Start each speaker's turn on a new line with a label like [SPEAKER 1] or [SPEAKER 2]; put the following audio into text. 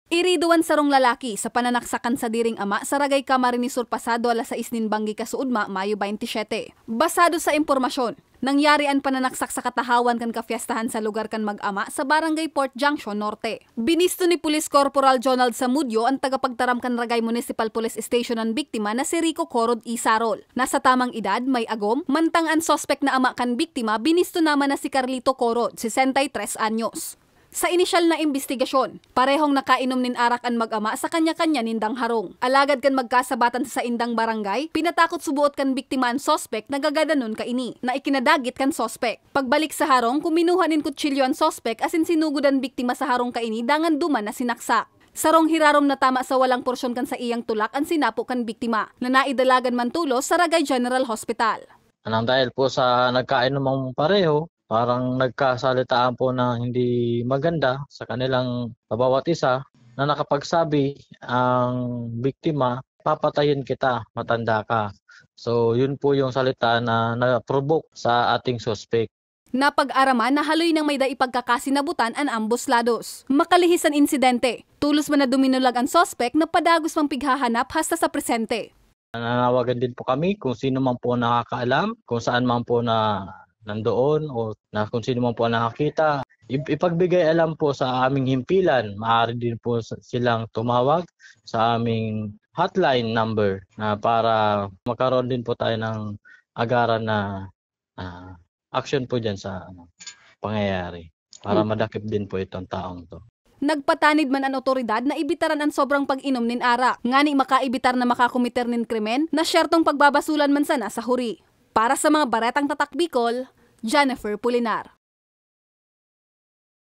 [SPEAKER 1] Iriduan sarong lalaki sa pananaksakan sa diring ama sa Ragay Camarines Sur pasado alas 6 nin Banggi Kasuudma, Mayo 27. Basado sa impormasyon, nangyari ang pananaksak sa katahawan kan kafiestahan sa lugar kan mag-ama sa Barangay Port Junction Norte. Binisto ni Police Corporal Jonald Samudyo ang tagapagtaram kan Ragay Municipal Police Station ang biktima na si Rico Corod Isarol. Nasa tamang edad, may agom, mantang ang sospek na ama kan biktima binisto naman na si Carlito Corod, 63 anyos. Sa inisyal na investigasyon, parehong nakainom nin arak ang mag-ama sa kanya-kanya nindang harong. Alagad kan magkasabatan sa indang barangay, pinatakot subuot kan biktima ang sospek na gagadanon ka ini, na ikinadagit kan sospek. Pagbalik sa harong, kuminuha nin kutsilyo ang sospek asin sinugod ang biktima sa harong ka ini dangan duman na sinaksak. Sarong hirarom na tama sa walang porsyon kan sa iyang tulak ang sinapo kan biktima, na naidalagan man tulos sa Ragay General Hospital.
[SPEAKER 2] Anang dahil po sa nagkainom pareho, parang nagkasalitaan po na hindi maganda sa kanilang bawat isa na nakapagsabi ang biktima, papatayin kita, matanda ka. So yun po yung salita na na-provoke sa ating suspect.
[SPEAKER 1] Napag-araman na haloy ng may daipagkakasinabutan ang ambos lados. Makalihisan insidente, tulos man na duminulag ang sospek na padagos pang pighahanap hasta sa presente.
[SPEAKER 2] Nanawagan din po kami kung sino man po nakakaalam, kung saan man po na nandoon o na kung sino man po nakakita, ipagbigay alam po sa aming himpilan. Maaari din po silang tumawag sa aming hotline number na para magkaroon din po tayo ng agaran na action po dyan sa pangyayari para madakip din po itong taong to.
[SPEAKER 1] Nagpatanid man ang otoridad na ibitaran ang sobrang pag-inom nin arak, ngani makaibitar na makakomiter nin krimen na syertong pagbabasulan man sana sa huri. Para sa mga baretang tatak Bicol, Jennifer Pulinar.